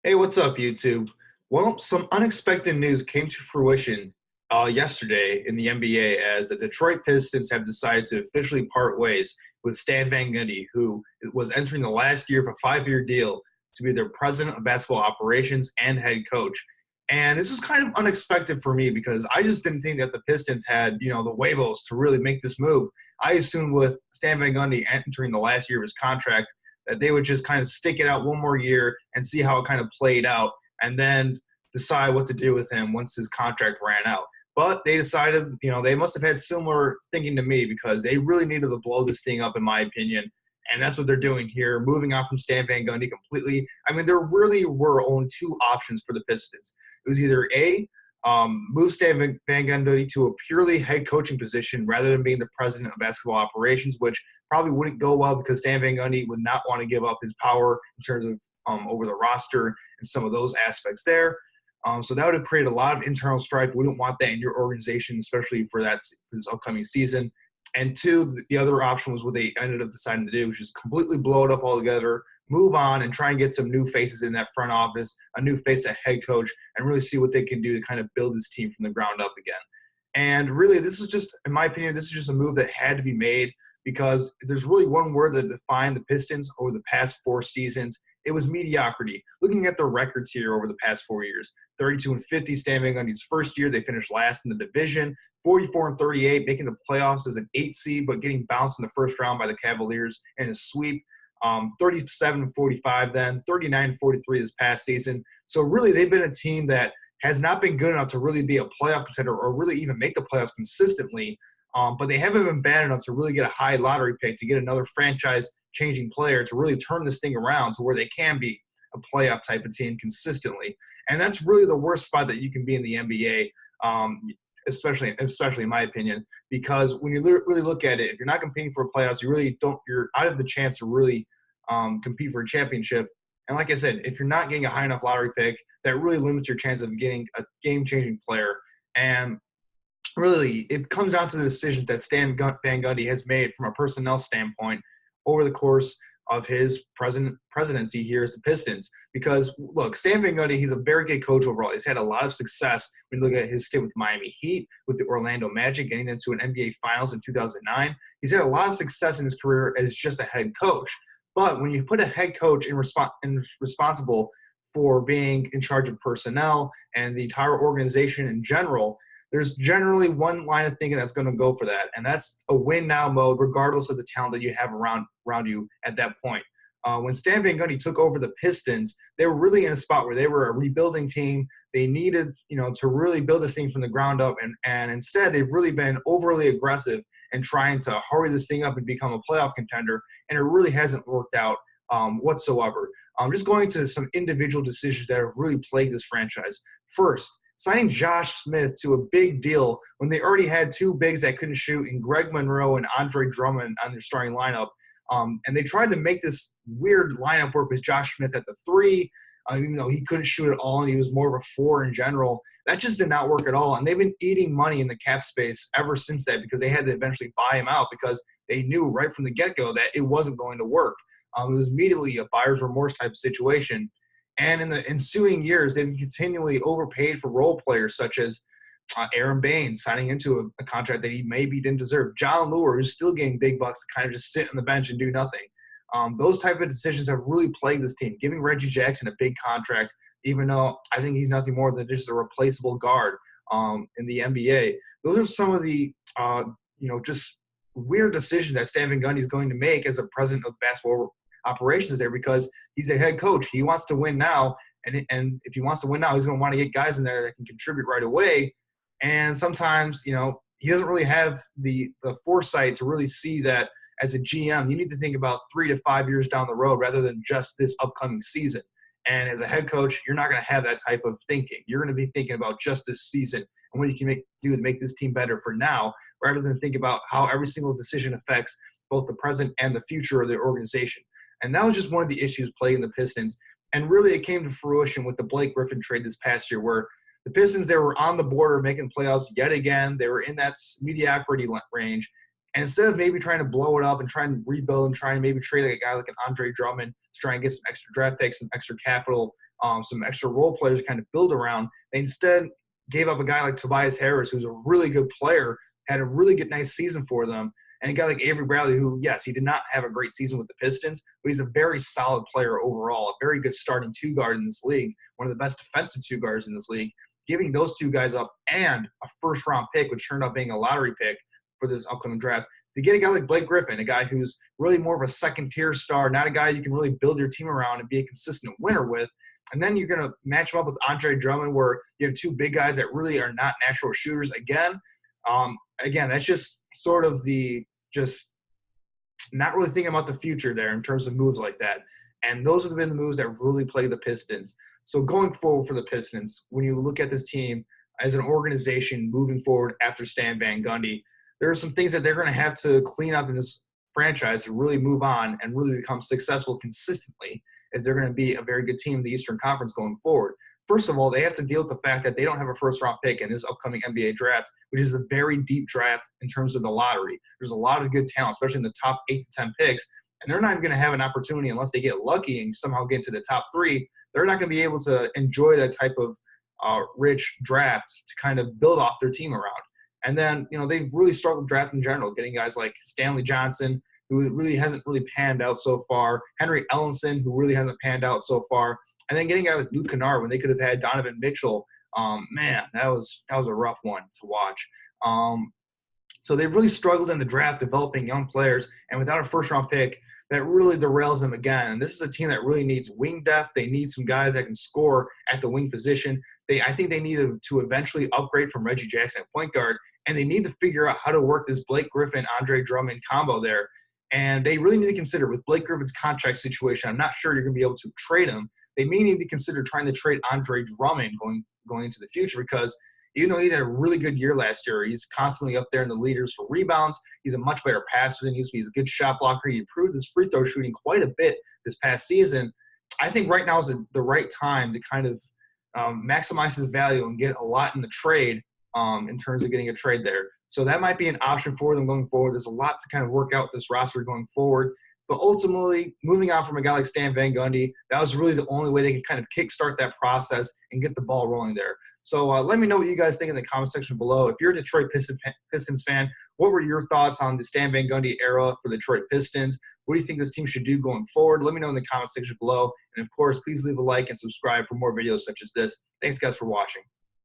Hey, what's up, YouTube? Well, some unexpected news came to fruition yesterday in the NBA as the Detroit Pistons have decided to officially part ways with Stan Van Gundy, who was entering the last year of a five-year deal to be their president of basketball operations and head coach. And this was kind of unexpected for me because I just didn't think that the Pistons had, the huevos to really make this move. I assumed with Stan Van Gundy entering the last year of his contract that they would just kind of stick it out one more year and see how it kind of played out and then decide what to do with him once his contract ran out. But they decided, they must have had similar thinking to me because they really needed to blow this thing up, in my opinion. And that's what they're doing here, moving on from Stan Van Gundy completely. I mean, there really were only two options for the Pistons. It was either A, move Stan Van Gundy to a purely head coaching position rather than being the president of basketball operations, which probably wouldn't go well because Stan Van Gundy would not want to give up his power in terms of over the roster and some of those aspects there. So that would have created a lot of internal strife. We don't want that in your organization, especially for this upcoming season. And two, the other option was what they ended up deciding to do, which is completely blow it up altogether, move on, and try and get some new faces in that front office, a new face at head coach, and really see what they can do to kind of build this team from the ground up again. And really, this is just, in my opinion, this is just a move that had to be made because there's really one word that defined the Pistons over the past four seasons. It was mediocrity. Looking at the records here over the past 4 years, 32-50 standing on his first year, they finished last in the division. 44-38, making the playoffs as an 8 seed, but getting bounced in the first round by the Cavaliers in a sweep. 37-45 then, 39-43 this past season. So really, they've been a team that has not been good enough to really be a playoff contender or really even make the playoffs consistently. But they haven't been bad enough to really get a high lottery pick to get another franchise-changing player to really turn this thing around to where they can be a playoff type of team consistently. And that's really the worst spot that you can be in the NBA, especially in my opinion, because when you really look at it, if you're not competing for playoffs, you're out of the chance to really compete for a championship. And like I said, if you're not getting a high enough lottery pick, that really limits your chance of getting a game-changing player. And really, it comes down to the decisions that Stan Van Gundy has made from a personnel standpoint over the course of his presidency here as the Pistons. Because, look, Stan Van Gundy, he's a very good coach overall. He's had a lot of success when you look at his stint with Miami Heat, with the Orlando Magic, getting them to an NBA Finals in 2009. He's had a lot of success in his career as just a head coach. But when you put a head coach responsible for being in charge of personnel and the entire organization in general, there's generally one line of thinking that's going to go for that, and that's a win-now mode regardless of the talent that you have around you at that point. When Stan Van Gundy took over the Pistons, they were really in a spot where they were a rebuilding team. They needed, to really build this thing from the ground up, and instead they've really been overly aggressive and trying to hurry this thing up and become a playoff contender, and it really hasn't worked out whatsoever. Just going to some individual decisions that have really plagued this franchise. First, signing Josh Smith to a big deal when they already had two bigs that couldn't shoot in Greg Monroe and Andre Drummond on their starting lineup. And they tried to make this weird lineup work with Josh Smith at the three, even though he couldn't shoot at all and he was more of a four in general. That just did not work at all. And they've been eating money in the cap space ever since that because they had to eventually buy him out because they knew right from the get-go that it wasn't going to work. It was immediately a buyer's remorse type of situation. And in the ensuing years, they've continually overpaid for role players such as Aaron Baines signing into a contract that he maybe didn't deserve. John Lure, who's still getting big bucks to kind of just sit on the bench and do nothing. Those type of decisions have really plagued this team. Giving Reggie Jackson a big contract, even though I think he's nothing more than just a replaceable guard in the NBA. Those are some of the, just weird decisions that Stan Van Gundy is going to make as a president of basketball operations there because he's a head coach. He wants to win now, and if he wants to win now, he's going to want to get guys in there that can contribute right away. And sometimes, he doesn't really have the foresight to really see that as a GM, you need to think about 3 to 5 years down the road rather than just this upcoming season. And as a head coach, you're not going to have that type of thinking. You're going to be thinking about just this season and what you can do to make this team better for now, rather than think about how every single decision affects both the present and the future of the organization. And that was just one of the issues plaguing the Pistons. And really it came to fruition with the Blake Griffin trade this past year where the Pistons, they were on the border of making playoffs yet again. They were in that mediocrity range. And instead of maybe trying to blow it up and trying to rebuild and trying to maybe trade a guy like an Andre Drummond to try and get some extra draft picks, some extra capital some extra role players to kind of build around. They instead gave up a guy like Tobias Harris, who's a really good player, had a really good, nice season for them. And a guy like Avery Bradley, who, yes, he did not have a great season with the Pistons, but he's a very solid player overall, a very good starting two guard in this league, one of the best defensive two guards in this league. Giving those two guys up and a first-round pick, which turned out being a lottery pick for this upcoming draft, to get a guy like Blake Griffin, a guy who's really more of a second-tier star, not a guy you can really build your team around and be a consistent winner with. And then you're going to match him up with Andre Drummond, where you have two big guys that really are not natural shooters again. Again, that's just sort of just not really thinking about the future there in terms of moves like that. And those have been the moves that really play the Pistons. So going forward for the Pistons, when you look at this team as an organization moving forward after Stan Van Gundy, there are some things that they're going to have to clean up in this franchise to really move on and really become successful consistently if they're going to be a very good team in the Eastern Conference going forward. First of all, they have to deal with the fact that they don't have a first-round pick in this upcoming NBA draft, which is a very deep draft in terms of the lottery. There's a lot of good talent, especially in the top 8 to 10 picks, and they're not even going to have an opportunity unless they get lucky and somehow get into the top 3. They're not going to be able to enjoy that type of rich draft to kind of build off their team around. And then, they've really struggled drafting in general, getting guys like Stanley Johnson, who really hasn't really panned out so far, Henry Ellenson, who really hasn't panned out so far, and then getting a guy like Luke Kennard when they could have had Donovan Mitchell. Man, that was a rough one to watch. So they've really struggled in the draft developing young players, and without a first-round pick, that really derails them again. And this is a team that really needs wing depth. They need some guys that can score at the wing position. I think they need to eventually upgrade from Reggie Jackson at point guard, and they need to figure out how to work this Blake Griffin, Andre Drummond combo there. And they really need to consider, with Blake Griffin's contract situation, I'm not sure you're going to be able to trade him. They may need to consider trying to trade Andre Drummond going into the future, because even though he had a really good year last year, he's constantly up there in the leaders for rebounds. He's a much better passer than he used to be. He's a good shot blocker. He improved his free throw shooting quite a bit this past season. I think right now is the right time to kind of maximize his value and get a lot in the trade in terms of getting a trade there. So that might be an option for them going forward. There's a lot to kind of work out with this roster going forward. But ultimately, moving on from a guy like Stan Van Gundy, that was really the only way they could kind of kickstart that process and get the ball rolling there. So let me know what you guys think in the comment section below. If you're a Detroit Pistons fan, what were your thoughts on the Stan Van Gundy era for the Detroit Pistons? What do you think this team should do going forward? Let me know in the comment section below. And, of course, please leave a like and subscribe for more videos such as this. Thanks, guys, for watching.